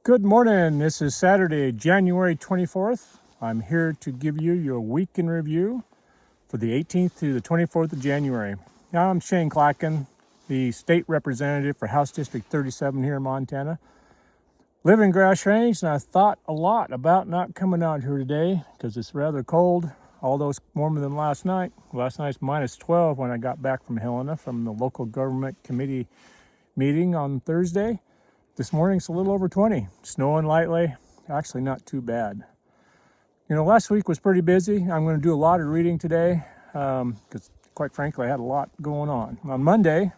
Good morning. This is Saturday, January 24th. I'm here to give you your week in review for the 18th to the 24th of January. Now, I'm Shane Clacken, the state representative for House District 37 here in Montana. Live in Grass Range, and I thought a lot about not coming out here today because it's rather cold, although it's warmer than last night. Last night's minus 12 when I got back from Helena from the local government committee meeting on Thursday. This morning it's a little over 20, snowing lightly, actually not too bad. Last week was pretty busy. I'm going to do a lot of reading today because quite frankly I had a lot going on. On Monday,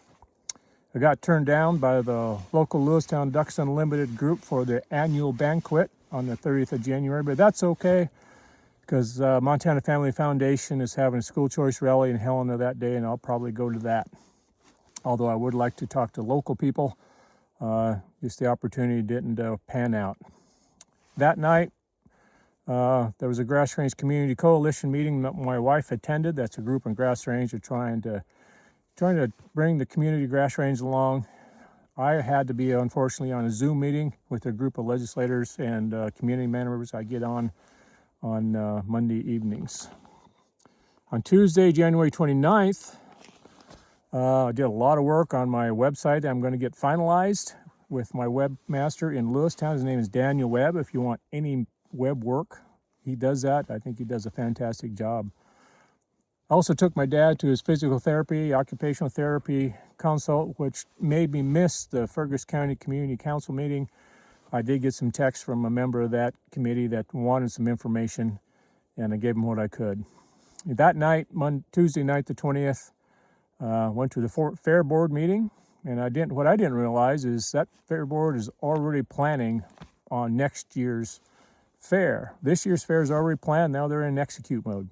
I got turned down by the local Lewistown Ducks Unlimited group for the annual banquet on the 30th of January, but that's okay because Montana Family Foundation is having a school choice rally in Helena that day, and I'll probably go to that. Although I would like to talk to local people. Just the opportunity didn't pan out. That night, there was a Grass Range Community Coalition meeting that my wife attended. That's a group in Grass Range of trying to bring the community of Grass Range along. I had to be, unfortunately, on a Zoom meeting with a group of legislators and community members I get on Monday evenings. On Tuesday, January 29th, I did a lot of work on my website. I'm going to get finalized with my webmaster in Lewistown. His name is Daniel Webb. If you want any web work, he does that. I think he does a fantastic job. I also took my dad to his physical therapy, occupational therapy consult, which made me miss the Fergus County Community Council meeting. I did get some text from a member of that committee that wanted some information, and I gave him what I could. That night, Tuesday night, the 20th, went to the Fair Board meeting, and what I didn't realize is that Fair Board is already planning on next year's fair. This year's fair is already planned. Now they're in execute mode.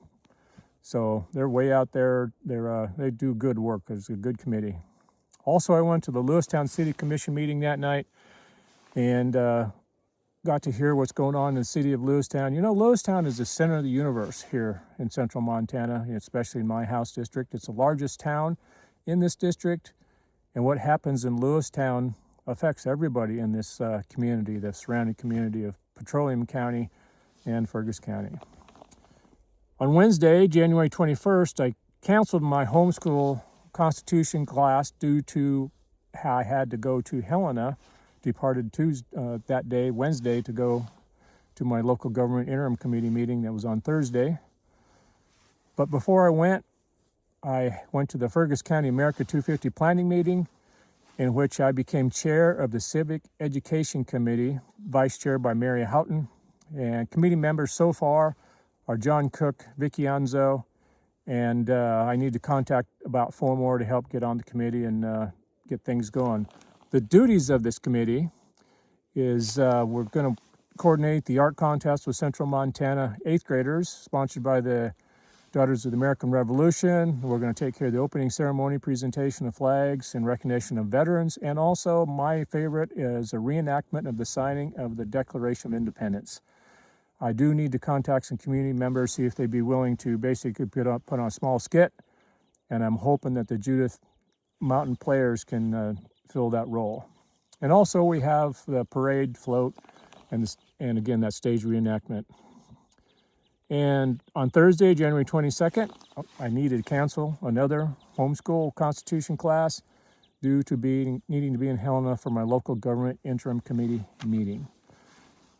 So they're way out there. They do good work. It's a good committee. Also, I went to the Lewistown City Commission meeting that night and got to hear what's going on in the city of Lewistown. Lewistown is the center of the universe here in central Montana, especially in my House district. It's the largest town in this district, and what happens in Lewistown affects everybody in this community, the surrounding community of Petroleum County and Fergus County. On Wednesday, January 21st, I canceled my homeschool Constitution class due to how I had to go to Helena. Departed that day, Wednesday, to go to my local government interim committee meeting that was on Thursday. But before I went to the Fergus County America 250 planning meeting, in which I became chair of the Civic Education Committee, vice chair by Mary Houghton. And committee members so far are John Cook, Vicky Anzo, and I need to contact about 4 more to help get on the committee and get things going. The duties of this committee is we're going to coordinate the art contest with Central Montana 8th graders, sponsored by the Daughters of the American Revolution. We're going to take care of the opening ceremony, presentation of flags in recognition of veterans, and also my favorite is a reenactment of the signing of the Declaration of Independence. I do need to contact some community members, see if they'd be willing to basically put on a small skit, and I'm hoping that the Judith Mountain Players can fill that role. And also we have the parade float and again that stage reenactment. And on Thursday, January 22nd, I needed to cancel another homeschool Constitution class due to needing to be in Helena for my local government interim committee meeting.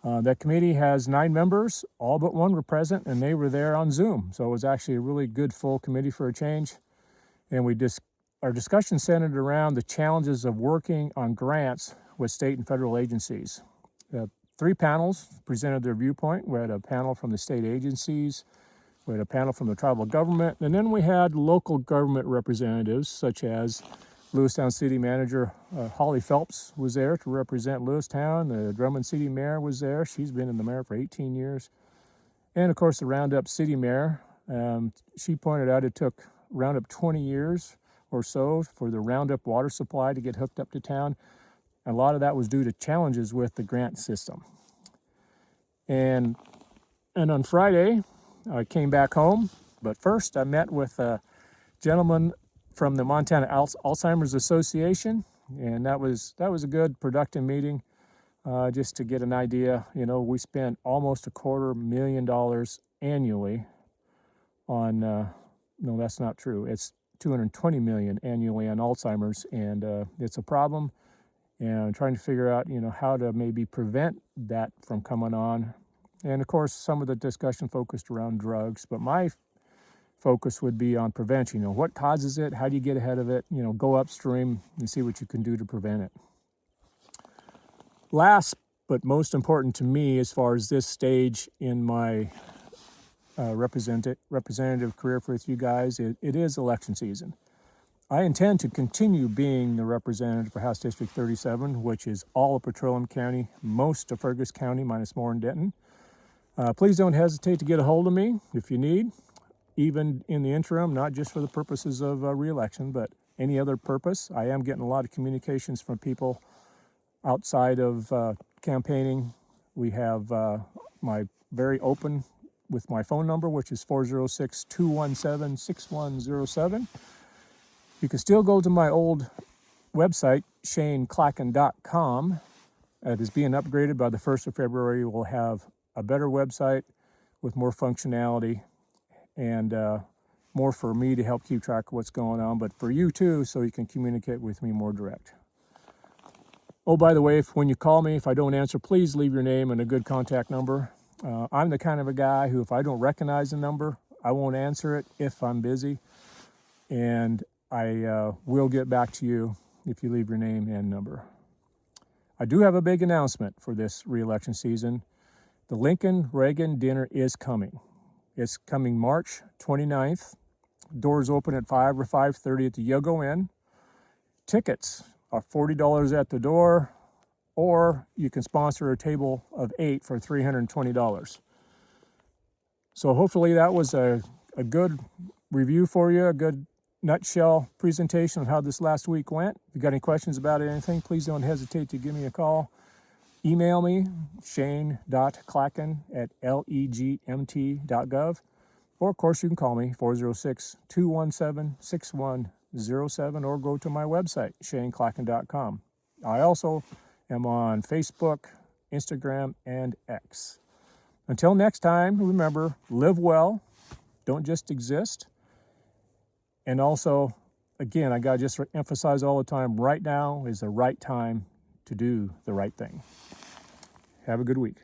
That committee has 9 members, all but 1 were present, and they were there on Zoom. So it was actually a really good full committee for a change. And our discussion centered around the challenges of working on grants with state and federal agencies. 3 panels presented their viewpoint. We had a panel from the state agencies, we had a panel from the tribal government, and then we had local government representatives such as Lewistown City Manager Holly Phelps was there to represent Lewistown. The Drummond City Mayor was there. She's been in the mayor for 18 years. And of course the Roundup City Mayor. She pointed out it took Roundup 20 years or so for the Roundup water supply to get hooked up to town. A lot of that was due to challenges with the grant system. And on Friday, I came back home, but first I met with a gentleman from the Montana Alzheimer's Association, and that was a good, productive meeting. just to get an idea, we spend almost $250,000 annually on, no, that's not true. It's 220 million annually on Alzheimer's, and it's a problem. And trying to figure out, how to maybe prevent that from coming on. And of course, some of the discussion focused around drugs, but my focus would be on prevention. What causes it? How do you get ahead of it? Go upstream and see what you can do to prevent it. Last but most important to me, as far as this stage in my representative career with you guys, it is election season. I intend to continue being the representative for House District 37, which is all of Petroleum County, most of Fergus County, minus Moore and Denton. Please don't hesitate to get a hold of me if you need, even in the interim, not just for the purposes of re-election, but any other purpose. I am getting a lot of communications from people outside of campaigning. We have my very open with my phone number, which is 406-217-6107. You can still go to my old website, ShaneClacken.com. It is being upgraded by the 1st of February. We'll have a better website with more functionality and more for me to help keep track of what's going on, but for you too, so you can communicate with me more direct. Oh, by the way, when you call me, if I don't answer, please leave your name and a good contact number. I'm the kind of a guy who, if I don't recognize the number, I won't answer it if I'm busy. And I will get back to you if you leave your name and number. I do have a big announcement for this re-election season. The Lincoln Reagan dinner is coming. It's coming March 29th. Doors open at 5 or 5:30 at the Yogo Inn. Tickets are $40 at the door, or you can sponsor a table of 8 for $320. So hopefully that was a good review for you, a good nutshell presentation of how this last week went. If you got any questions about anything, please don't hesitate to give me a call. Email me, shane.clacken@legmt.gov. Or, of course, you can call me, 406-217-6107, or go to my website, ShaneClacken.com. I also am on Facebook, Instagram, and X. Until next time, remember, live well, don't just exist. And also, again, I got to just emphasize all the time, right now is the right time to do the right thing. Have a good week.